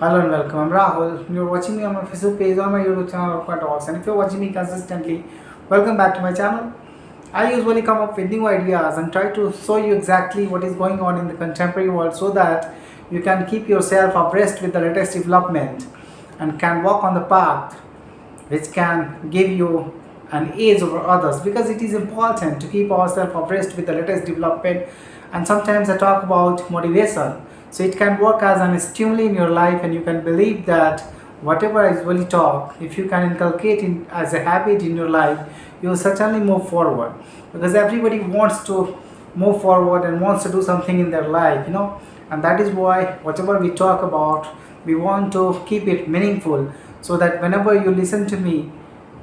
Hello and welcome. I'm Rahul. You're watching me on my Facebook page or my YouTube channel of Talks. And if you're watching me consistently, welcome back to my channel. I usually come up with new ideas and try to show you exactly what is going on in the contemporary world so that you can keep yourself abreast with the latest development and can walk on the path which can give you an edge over others, because it is important to keep ourselves abreast with the latest development. And sometimes I talk about motivation, so it can work as an stimuli in your life, and you can believe that whatever I usually talk, if you can inculcate it as a habit in your life, you will certainly move forward, because everybody wants to move forward and wants to do something in their life. And that is why whatever we talk about, we want to keep it meaningful, so that whenever you listen to me,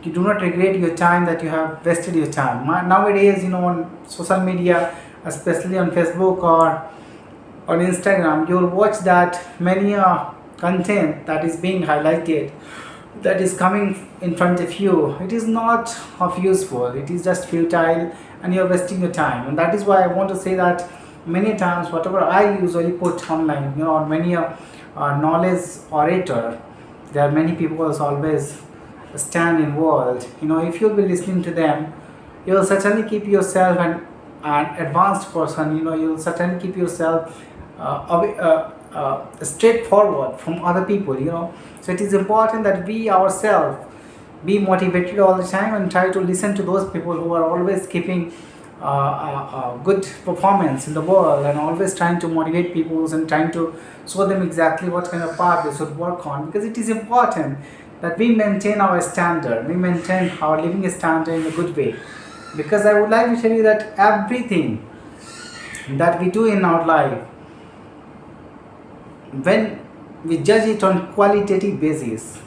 you do not regret your time, that you have wasted your time. Nowadays, on social media, especially on Facebook or on Instagram, you will watch that many content that is being highlighted, that is coming in front of you, it is not of useful, it is just futile, and you are wasting your time. And that is why I want to say that many times whatever I usually put online, on many knowledge orator, there are many people who always stand involved. If you'll be listening to them, you will certainly keep yourself an advanced person. You'll certainly keep yourself straightforward from other people. So it is important that we ourselves be motivated all the time and try to listen to those people who are always keeping good performance in the world, and always trying to motivate people and trying to show them exactly what kind of path they should work on, because it is important that we maintain our standard, we maintain our living standard in a good way. Because I would like to tell you that everything that we do in our life, when we judge it on qualitative basis,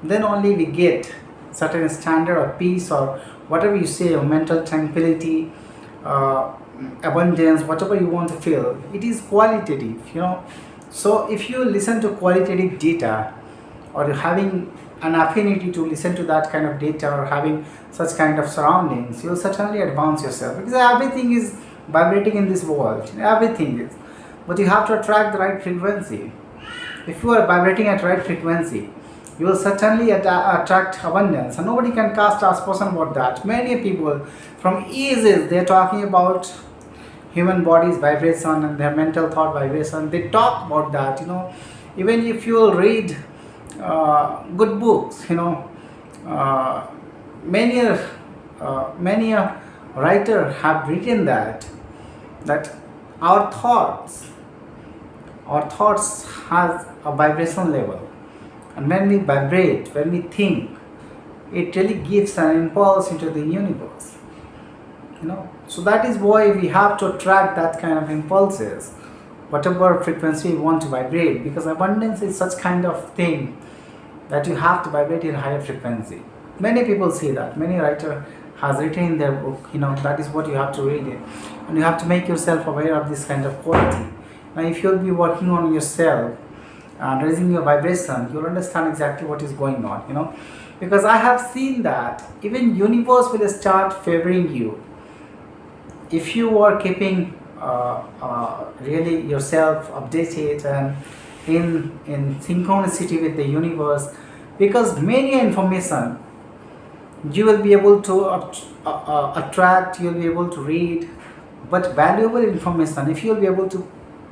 then only we get certain standard of peace, or whatever you say, or mental tranquility, uh, abundance, whatever you want to feel, it is qualitative. So if you listen to qualitative data, or you're having an affinity to listen to that kind of data, or having such kind of surroundings, you'll certainly advance yourself, because everything is vibrating in this world, everything is. But you have to attract the right frequency. If you are vibrating at right frequency, you will certainly attract abundance, and nobody can cast aspersion about that. Many people from ages, they're talking about human body's vibration and their mental thought vibration. They talk about that. Even if you will read good books, uh, many a writer have written that our thoughts our thoughts has a vibration level, and when we vibrate, when we think, it really gives an impulse into the universe. So that is why we have to attract that kind of impulses, whatever frequency we want to vibrate, because abundance is such kind of thing that you have to vibrate in higher frequency. Many people say that, many writer has written in their book, that is what you have to read it, and you have to make yourself aware of this kind of quality. Now if you'll be working on yourself and raising your vibration, you'll understand exactly what is going on. Because I have seen that even universe will start favoring you if you are keeping really yourself updated and in synchronicity with the universe, because many information you will be able to attract, you'll be able to read, but valuable information, if you'll be able to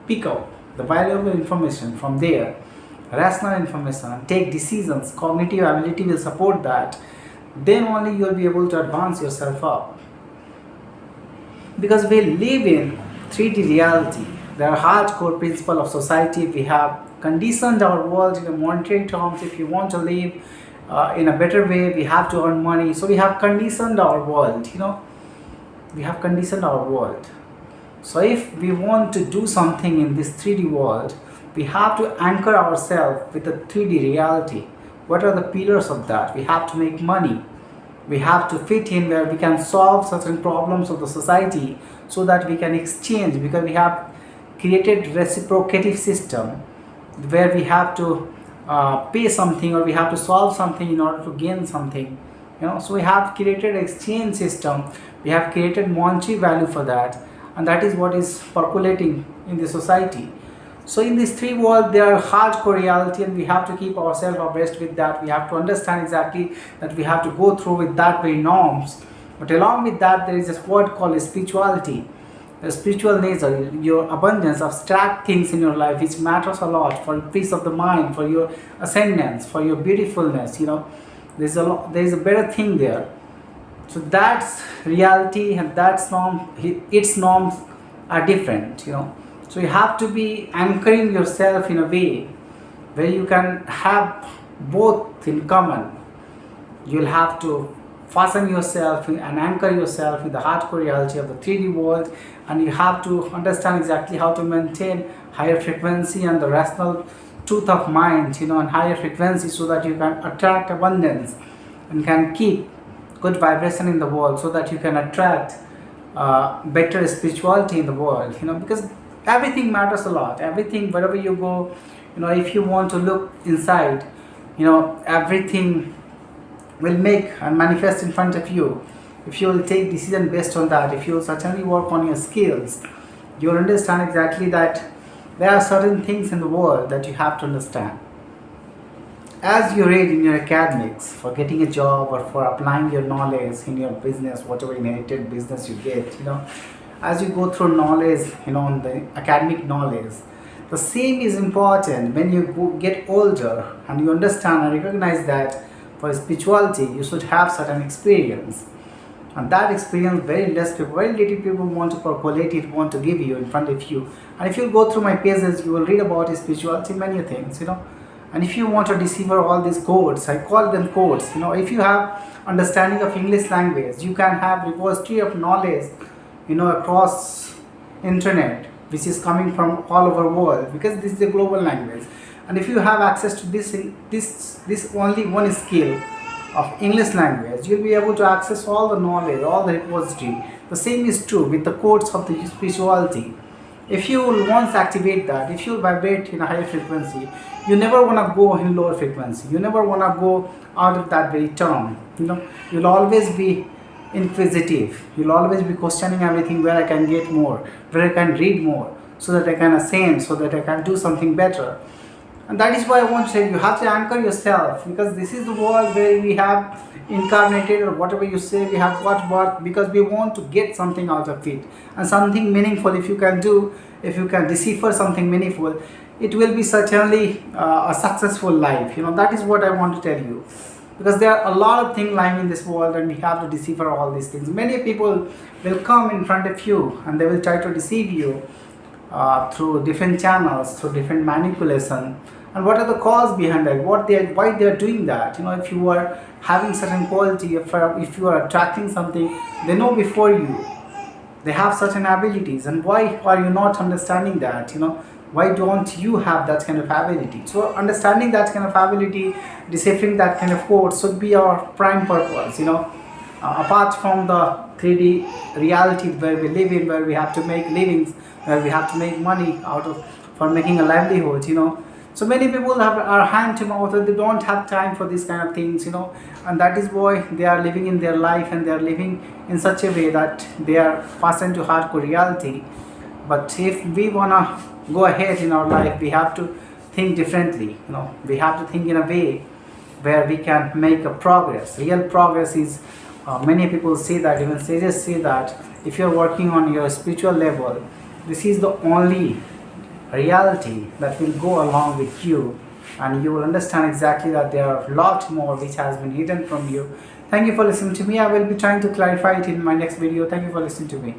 pick out the valuable information from there, rational information, and take decisions, cognitive ability will support that, then only you'll be able to advance yourself up. Because we live in 3D reality, there are hardcore principle of society. We have conditioned our world in a monetary terms. If you want to live in a better way, we have to earn money. So we have conditioned our world. We have conditioned our world. So if we want to do something in this 3D world, we have to anchor ourselves with the 3D reality. What are the pillars of that? We have to make money. We have to fit in where we can solve certain problems of the society, so that we can exchange, because we have created reciprocative system where we have to pay something, or we have to solve something in order to gain something. So we have created exchange system, we have created monetary value for that, and that is what is percolating in the society. So in these three worlds, they are hardcore reality, and we have to keep ourselves abreast with that. We have to understand exactly that we have to go through with that very norms. But along with that, there is this word called spirituality. The spiritual nature, your abundance, abstract things in your life, which matters a lot for peace of the mind, for your ascendance, for your beautifulness. There is a better thing there. So that's reality, and that's norm. Its norms are different. So you have to be anchoring yourself in a way where you can have both in common. You'll have to fasten yourself and anchor yourself in the hardcore reality of the 3D world, and you have to understand exactly how to maintain higher frequency and the rational truth of mind, and higher frequency, so that you can attract abundance and can keep good vibration in the world, so that you can attract better spirituality in the world, because everything matters a lot. Everything, wherever you go, if you want to look inside, everything will make and manifest in front of you. If you will take decision based on that, if you will certainly work on your skills, you will understand exactly that there are certain things in the world that you have to understand. As you read in your academics for getting a job or for applying your knowledge in your business, whatever inherited business you get, as you go through knowledge, on the academic knowledge, the same is important when you get older and you understand and recognize that for spirituality you should have certain experience. And that experience, very little people want to percolate it, want to give you in front of you. And if you go through my pages, you will read about spirituality, many things, And if you want to decipher all these codes, I call them codes. If you have understanding of English language, you can have repository of knowledge, across internet, which is coming from all over the world, because this is a global language. And if you have access to this only one skill of English language, you'll be able to access all the knowledge, all the repository. The same is true with the codes of the spirituality. If you will once activate that, if you vibrate in a higher frequency, you never want to go in lower frequency. You never want to go out of that very term. You'll always be inquisitive. You'll always be questioning everything, where I can get more, where I can read more, so that I can ascend, so that I can do something better. And that is why I want to say you have to anchor yourself, because this is the world where we have incarnated, or whatever you say, we have got birth because we want to get something out of it, and something meaningful. If you can decipher something meaningful, it will be certainly a successful life. That is what I want to tell you, because there are a lot of things lying in this world, and we have to decipher all these things. Many people will come in front of you and they will try to deceive you through different channels, through different manipulation. And what are the cause behind that? Why they are doing that? If you are having certain quality, if you are attracting something, they know before you. They have certain abilities, and why are you not understanding that? Why don't you have that kind of ability? So understanding that kind of ability, deciphering that kind of code should be our prime purpose. Apart from the 3D reality where we live in, where we have to make livings, where we have to make money for making a livelihood. So many people are hand to mouth, and they don't have time for these kind of things, and that is why they are living in their life, and they are living in such a way that they are fastened to hardcore reality. But if we wanna go ahead in our life, we have to think differently. We have to think in a way where we can make a progress. Real progress is, many people say that, even sages say that, if you're working on your spiritual level, this is the only reality that will go along with you, and you will understand exactly that there are a lot more which has been hidden from you. Thank you for listening to me. I will be trying to clarify it in my next video. Thank you for listening to me.